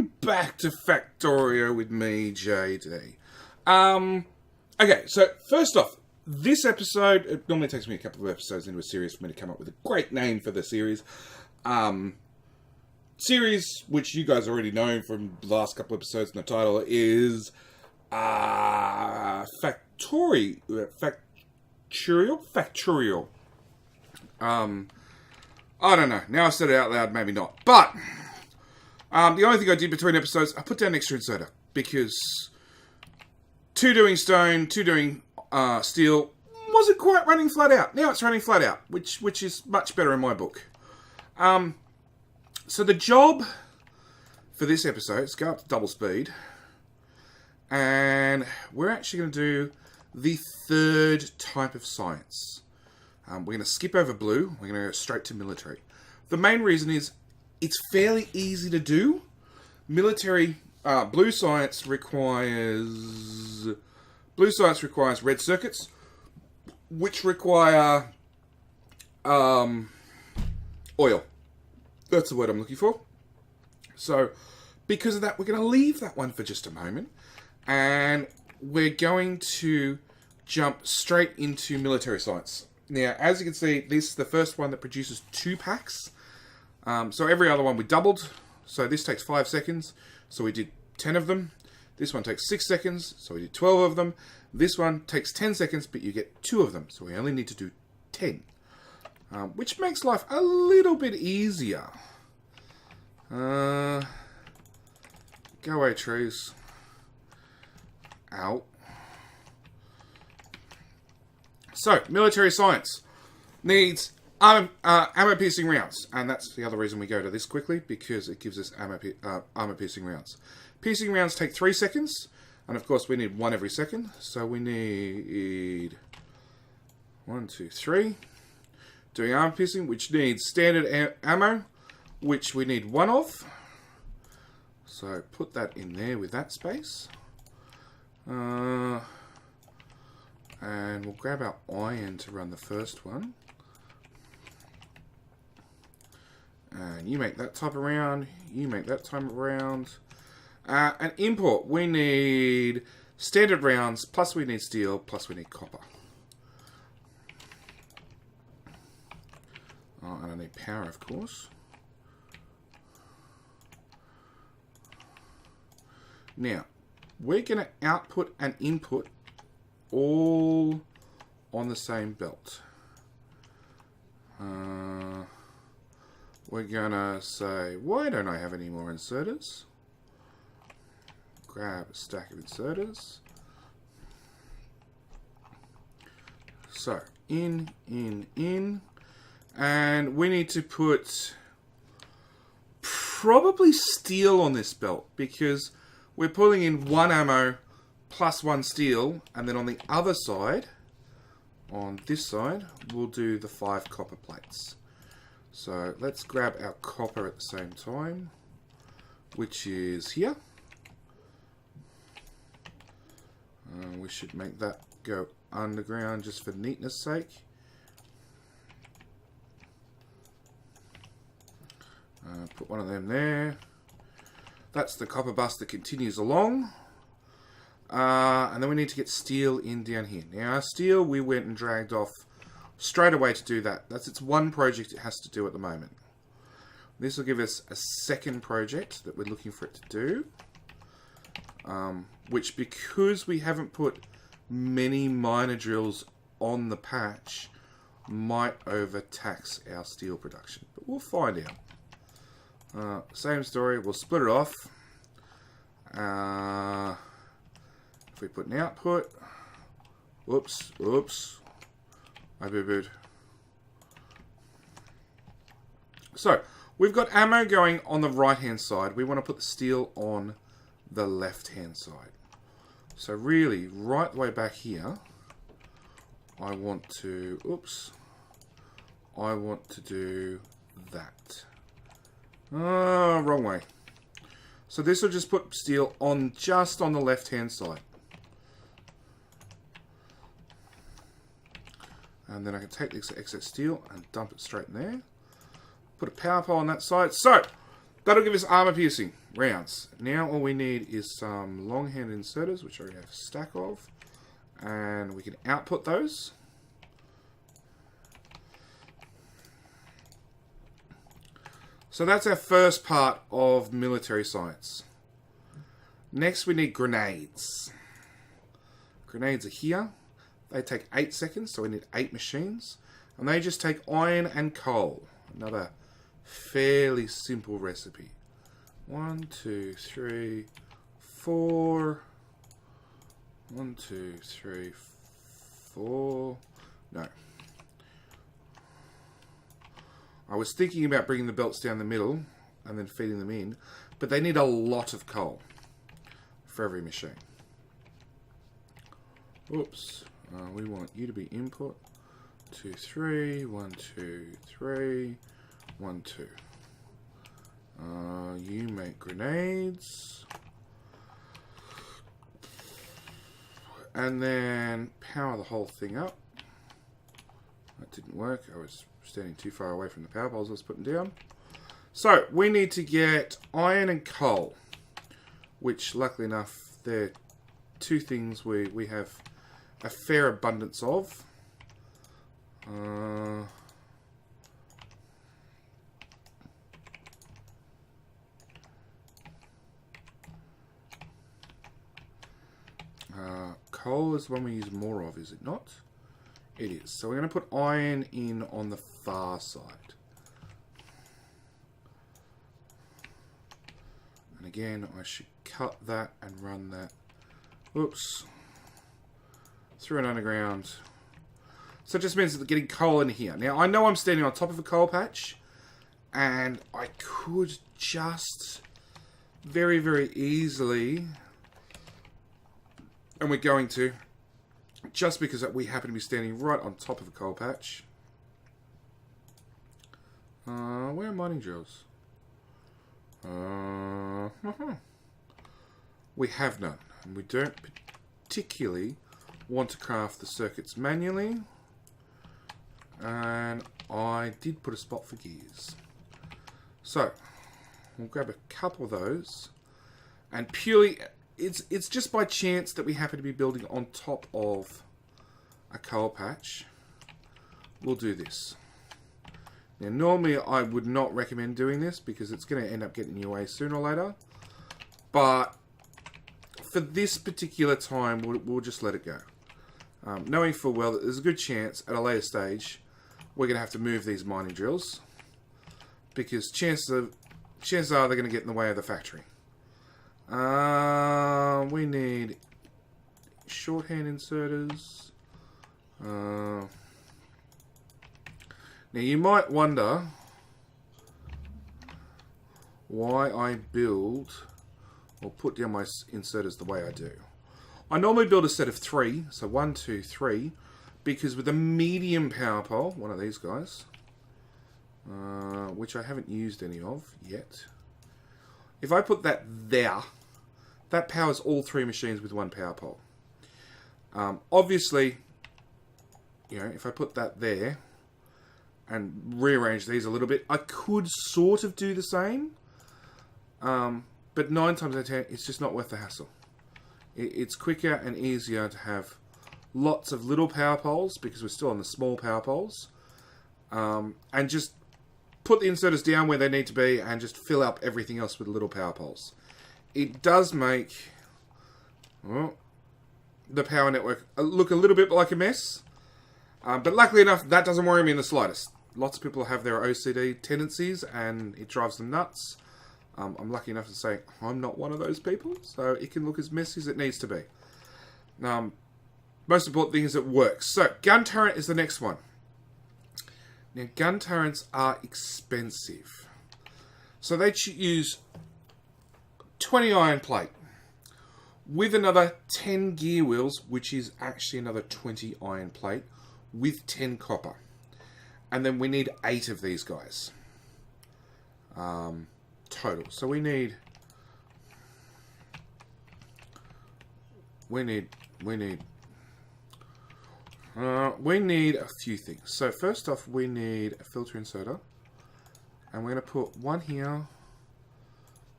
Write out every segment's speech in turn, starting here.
Welcome back to Factorio with me, JD. Okay, so first off, this episode, it normally takes me a couple of episodes into a series for me to come up with a great name for the series. Series, which you guys already know from the last couple of episodes in the title, is Factorio. I don't know. Now I've said it out loud, maybe not. But the only thing I did between episodes, I put down extra inserter because 2 doing stone, 2 doing steel wasn't quite running flat out. Now it's running flat out, which is much better in my book. So the job for this episode is go up to double speed, and we're actually going to do the third type of science. We're going to skip over blue. We're going to go straight to military. The main reason is it's fairly easy to do. Military blue science requires red circuits, which require oil. That's the word I'm looking for. So because of that, we're going to leave that one for just a moment, and we're going to jump straight into military science. Now, as you can see, this is the first one that produces 2 packs. So every other one we doubled. So this takes 5 seconds. So we did 10 of them. This one takes 6 seconds. So we did 12 of them. This one takes 10 seconds, but you get 2 of them. So we only need to do 10. Which makes life a little bit easier. Go away, trees. Ow. So, military science needs armor-piercing rounds. And that's the other reason we go to this quickly, because it gives us armor-piercing rounds. Piercing rounds take 3 seconds. And, of course, we need 1 every second. So, we need 1, 2, 3. Doing armor-piercing, which needs standard ammo, which we need 1 of. So, put that in there with that space. And we'll grab our iron to run the first one. And you make that type of round. You make that type of round. And import, we need standard rounds, plus we need steel, plus we need copper. Oh, and I need power, of course. Now, we're going to output and input all on the same belt. We're gonna say, why don't I have any more inserters? Grab a stack of inserters. So, in. And we need to put probably steel on this belt, because we're pulling in 1 ammo plus 1 steel, and then on the other side, on this side, we'll do the 5 copper plates. So let's grab our copper at the same time, which is here. We should make that go underground just for neatness sake. Put one of them there. That's the copper bus that continues along. And then we need to get steel in down here. Now, our steel, we went and dragged off straight away to do that. That's its one project it has to do at the moment. This will give us a second project that we're looking for it to do. Which, because we haven't put many miner drills on the patch, might overtax our steel production. But we'll find out. Same story, we'll split it off. If we put an output, whoops, I boo-booed. So, we've got ammo going on the right-hand side. We want to put the steel on the left-hand side. So really, right the way back here, I want to do that. Oh, wrong way. So this will just put steel on just on the left-hand side. And then I can take this excess steel and dump it straight in there. Put a power pole on that side. So, that'll give us armor piercing. rounds. Now all we need is some long-hand inserters, which I already have a stack of, and we can output those. So that's our first part of military science. Next we need grenades. Grenades are here. They take 8 seconds, so we need 8 machines. And they just take iron and coal. Another fairly simple recipe. 1, 2, 3, 4. 1, 2, 3, 4. No. I was thinking about bringing the belts down the middle and then feeding them in, but they need a lot of coal for every machine. Oops. We want you to be input. 2, 3. 1, 2, 3. 1, 2. You make grenades. And then power the whole thing up. That didn't work. I was standing too far away from the power poles I was putting down. So, we need to get iron and coal, which, luckily enough, they're two things we have a fair abundance of. Coal is the one we use more of, is it not? It is. So we're going to put iron in on the far side. And again, I should cut that and run that. Oops. Through an underground. So it just means that getting coal in here. Now, I know I'm standing on top of a coal patch, and I could just very, very easily, and we're going to, just because we happen to be standing right on top of a coal patch. Where are mining drills? We have none, and we don't particularly want to craft the circuits manually. And I did put a spot for gears. So, we'll grab a couple of those. And purely, it's just by chance that we happen to be building on top of a coal patch. We'll do this. Now, normally I would not recommend doing this because it's going to end up getting in your way sooner or later. But for this particular time, we'll just let it go. Knowing full well that there's a good chance at a later stage we're going to have to move these mining drills because chances are they're going to get in the way of the factory. We need shorthand inserters. Now you might wonder why I build or put down my inserters the way I do. I normally build a set of 3, so 1, 2, 3, because with a medium power pole, one of these guys, which I haven't used any of yet, if I put that there, that powers all 3 machines with 1 power pole. Obviously, you know, if I put that there and rearrange these a little bit, I could sort of do the same, but 9 times out of 10, it's just not worth the hassle. It's quicker and easier to have lots of little power poles, because we're still on the small power poles, and just put the inserters down where they need to be and just fill up everything else with little power poles. It does make the power network look a little bit like a mess, but luckily enough, that doesn't worry me in the slightest. Lots of people have their OCD tendencies and it drives them nuts. I'm lucky enough to say I'm not one of those people, so it can look as messy as it needs to be. Most important thing is it works. So, gun turret is the next one. Now, gun turrets are expensive. So they use 20 iron plate with another 10 gear wheels, which is actually another 20 iron plate with 10 copper. And then we need 8 of these guys. Total. So we need a few things. So first off, we need a filter inserter, and we're going to put one here,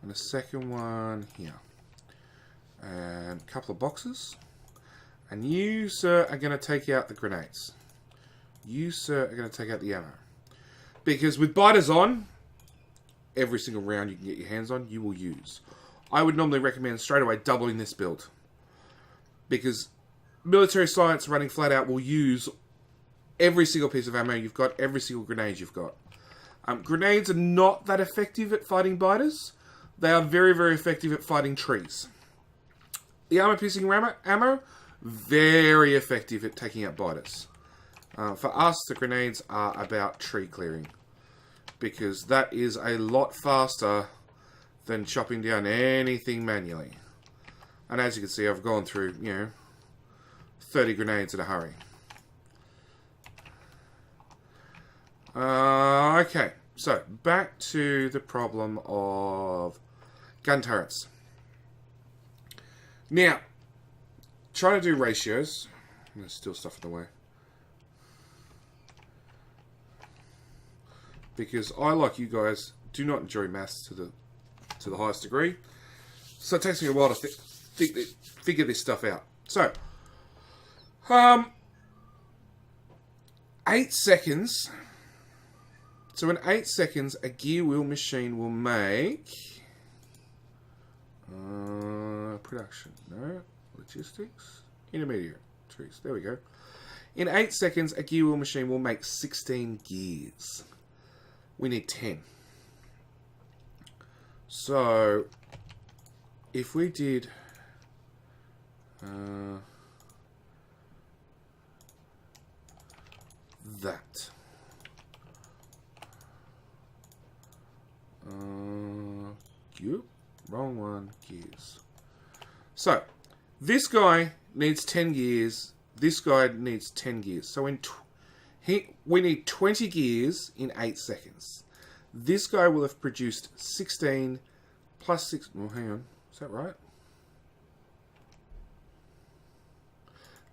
And a second one here. And a couple of boxes. And you, sir, are going to take out the grenades. You, sir, are going to take out the ammo. Because with biters on, every single round you can get your hands on, you will use. I would normally recommend straight away doubling this build. Because military science running flat out will use every single piece of ammo you've got, every single grenade you've got. Grenades are not that effective at fighting biters. They are very, very effective at fighting trees. The armor-piercing ammo, very effective at taking out biters. For us, the grenades are about tree clearing. Because that is a lot faster than chopping down anything manually. And as you can see, I've gone through, 30 grenades in a hurry. Okay, so back to the problem of gun turrets. Now, trying to do ratios. There's still stuff in the way. Because I, like you guys, do not enjoy maths to the highest degree. So it takes me a while to figure this stuff out. So, 8 seconds. So in 8 seconds, a gear wheel machine will make... production. No. Logistics. Intermediate. Trees. There we go. In 8 seconds, a gear wheel machine will make 16 gears. We need 10. So, if we did... that. Wrong one. Gears. So, this guy needs 10 gears. This guy needs 10 gears. So, we need 20 gears in 8 seconds. This guy will have produced 16 plus 6... Well, hang on. Is that right?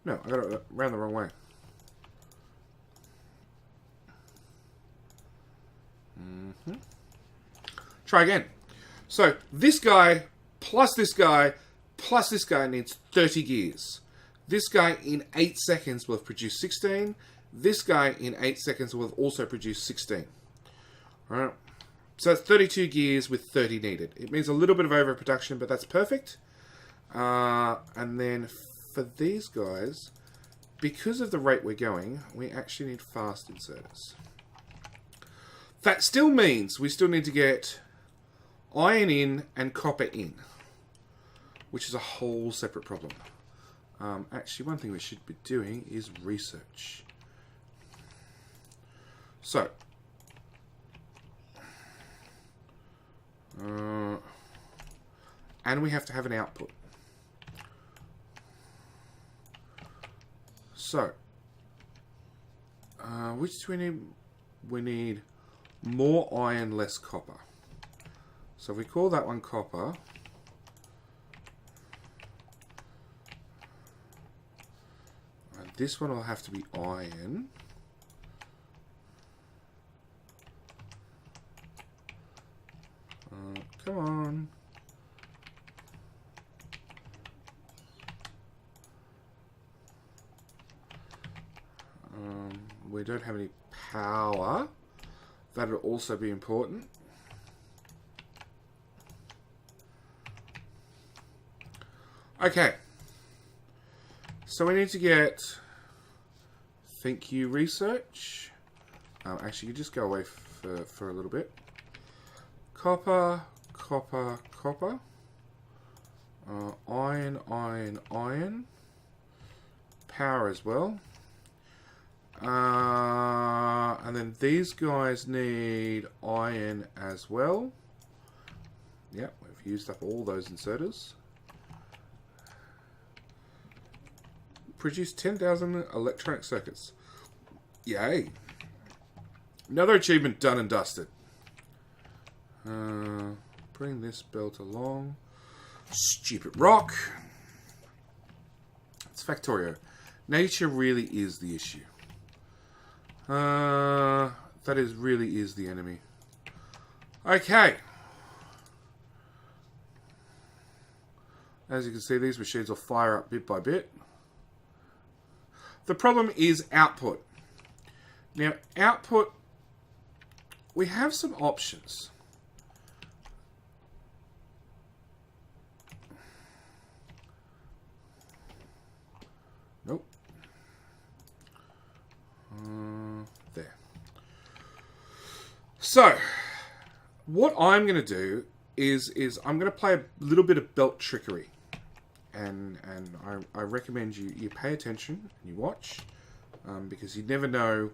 No, I got it around the wrong way. Try again. So, this guy, plus this guy, plus this guy needs 30 gears. This guy in 8 seconds will have produced 16. This guy in 8 seconds will have also produced 16. Alright. So that's 32 gears with 30 needed. It means a little bit of overproduction, but that's perfect. And then for these guys, because of the rate we're going, we actually need fast inserters. That still means we still need to get iron in and copper in, which is a whole separate problem. Actually, one thing we should be doing is research. So, and we have to have an output. So, which do we need? We need more iron, less copper. So if we call that one copper, and this one will have to be iron. Come on. We don't have any power. That would also be important. Okay. So we need to get... Thank you, research. Actually, you just go away for a little bit. Copper, copper, copper. Iron, iron, iron. Power as well. And then these guys need iron as well. Yep, we've used up all those inserters. Produce 10,000 electronic circuits. Yay. Another achievement done and dusted. Bring this belt along. Stupid rock. It's Factorio. Nature really is the issue. That really is the enemy. Okay. As you can see, these machines will fire up bit by bit. The problem is output. Now, output, we have some options. Nope. There. So, what I'm going to do is I'm going to play a little bit of belt trickery. And I recommend you pay attention and you watch, because you never know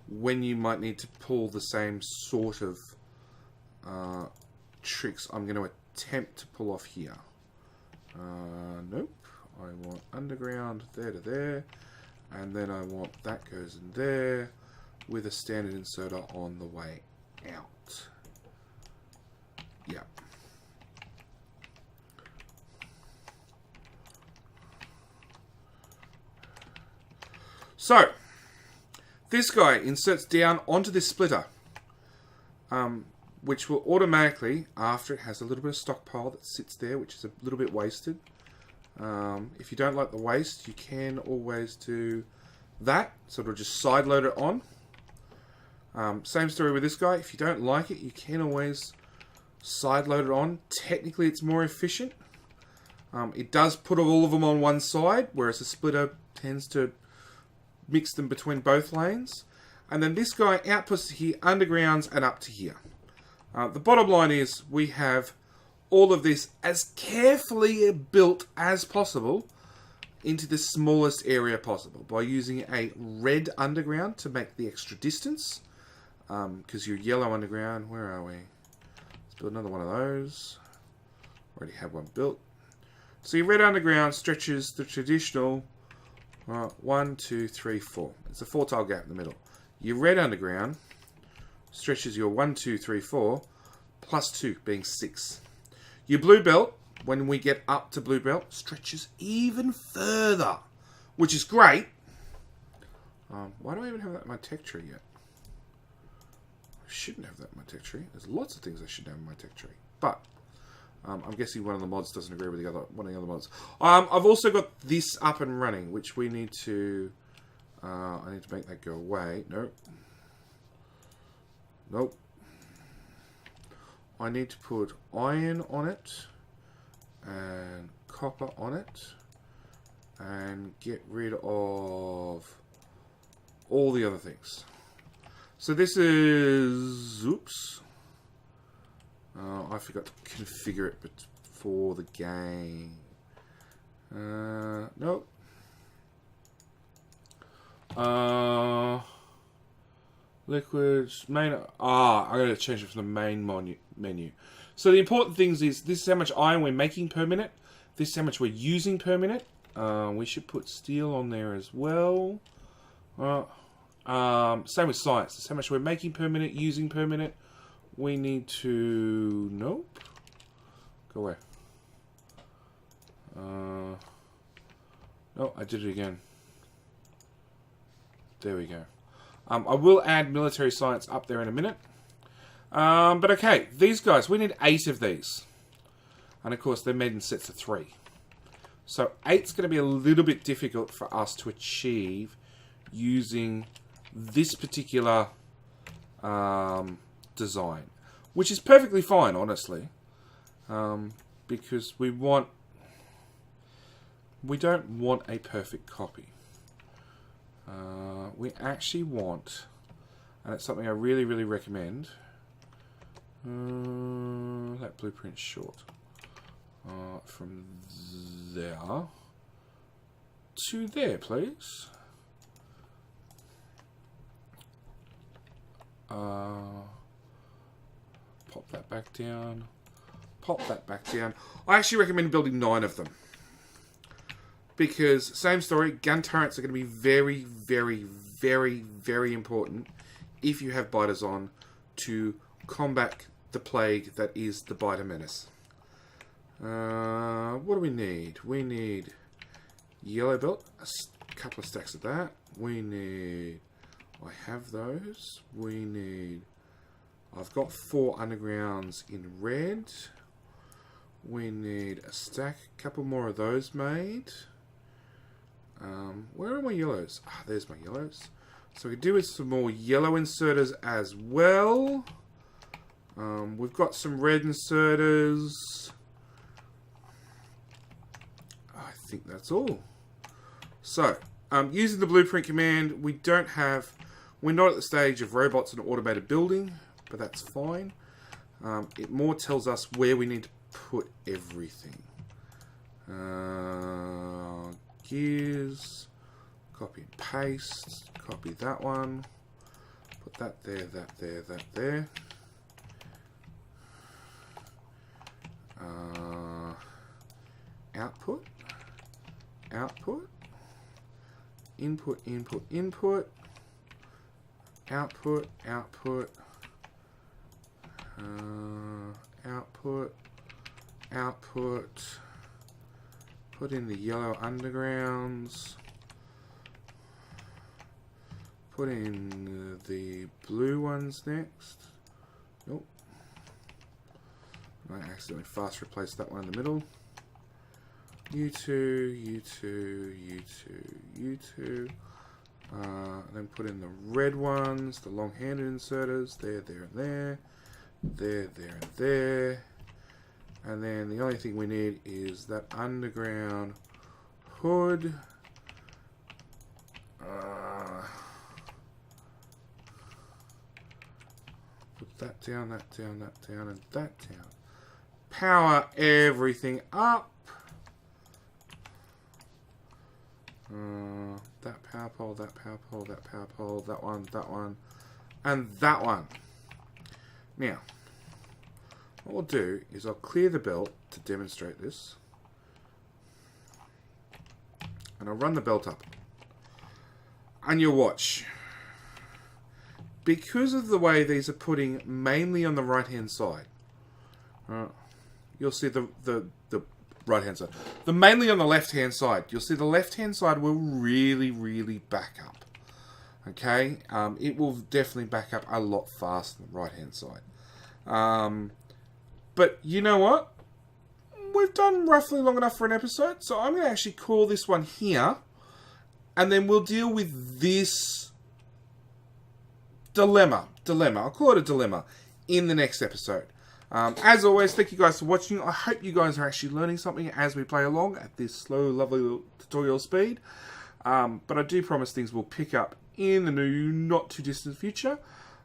when you might need to pull the same sort of tricks I'm going to attempt to pull off here. Nope. I want underground there to there, and then I want that goes in there with a standard inserter on the way out. Yep. So, this guy inserts down onto this splitter, which will automatically, after it has a little bit of stockpile that sits there, which is a little bit wasted. If you don't like the waste, you can always do that, so it'll just side load it on. Same story with this guy. If you don't like it, you can always side load it on. Technically, it's more efficient. It does put all of them on one side, whereas a splitter tends to mix them between both lanes. And then this guy outputs to here, undergrounds, and up to here. The bottom line is we have all of this as carefully built as possible into the smallest area possible by using a red underground to make the extra distance. Because your yellow underground, where are we? Let's build another one of those. Already have one built. So your red underground stretches the traditional 1, 2, 3, 4. It's a 4-tile gap in the middle. Your red underground stretches your 1, 2, 3, 4 plus 2 being 6. Your blue belt, when we get up to blue belt, stretches even further, which is great. Why do I even have that in my tech tree yet? I shouldn't have that in my tech tree. There's lots of things I should have in my tech tree, but I'm guessing one of the mods doesn't agree with the other one of the other mods. I've also got this up and running, which we need to. I need to make that go away. Nope. Nope. I need to put iron on it and copper on it and get rid of all the other things. So this is, oops, I forgot to configure it for the game. Nope. Liquids, main, I gotta change it from the main menu. So the important things is, this is how much iron we're making per minute. This is how much we're using per minute. We should put steel on there as well. Same with science. This is how much we're making per minute, using per minute. We need to, nope. Go away. No, I did it again. There we go. I will add military science up there in a minute. But okay, these guys, we need 8 of these. And of course, they're made in sets of 3. So 8's going to be a little bit difficult for us to achieve using this particular design. Which is perfectly fine, honestly. Because we don't want a perfect copy. We actually want, and it's something I really, really recommend, that blueprint's short. From there to there, please. Pop that back down. Pop that back down. I actually recommend building 9 of them. Because, same story, gun turrets are going to be very, very, very, very important if you have biters on to combat the plague that is the biter menace. What do we need? We need yellow belt, a couple of stacks of that. We need, I have those. We need, I've got 4 undergrounds in red. We need a stack, a couple more of those made. Where are my yellows? Ah, there's my yellows. So we could do with some more yellow inserters as well. We've got some red inserters. I think that's all. So, using the blueprint command, we're not at the stage of robots and automated building, but that's fine. It more tells us where we need to put everything. Gears, copy and paste, copy that one, put that there, that there, that there. Output, output, input, input, input, output, output, output, output, put in the yellow undergrounds, put in the blue ones next. Nope. I accidentally fast replaced that one in the middle. U2, U2, U2, U2. Then put in the red ones, the long-handed inserters. There, there, and there. There, there, and there. And then the only thing we need is that underground hood. Put that down, that down, that down, and that down. Power everything up. That power pole, that power pole, that power pole, that one, and that one. Now, what we'll do is I'll clear the belt to demonstrate this. And I'll run the belt up. And you'll watch. Because of the way these are putting mainly on the right hand side. You'll see the right hand side. The mainly on the left hand side. You'll see the left hand side will really, really back up. Okay? It will definitely back up a lot faster than the right hand side. But you know what? We've done roughly long enough for an episode. So I'm going to actually call this one here. And then we'll deal with this dilemma. I'll call it a dilemma in the next episode. As always, thank you guys for watching. I hope you guys are actually learning something as we play along at this slow, lovely tutorial speed. But I do promise things will pick up in the not too distant future.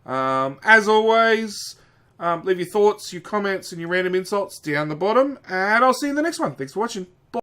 As always, leave your thoughts, your comments, and your random insults down the bottom. And I'll see you in the next one. Thanks for watching. Bye.